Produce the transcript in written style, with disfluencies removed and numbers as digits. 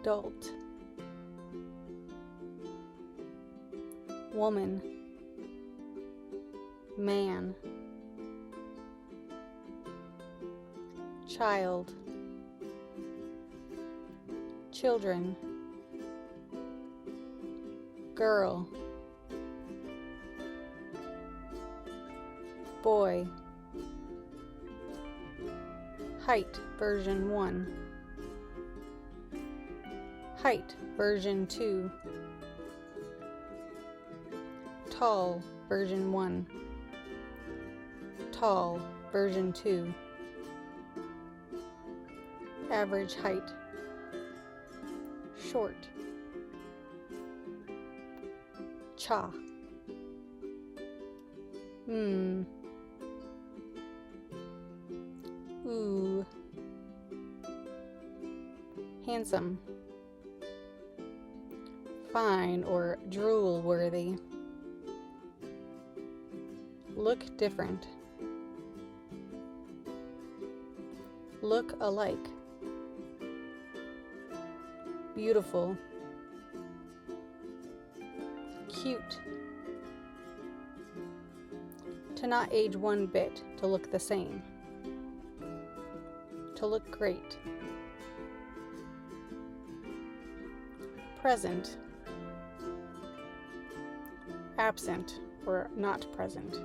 adult, woman, man, child, children, girl, boy, height version 1, height version 2, tall version 1, tall version 2, average height, short, cha, ooh, handsome, fine or drool worthy, look different, look alike, beautiful, cute, to not age one bit, to look the same, to look great, present, absent or not present,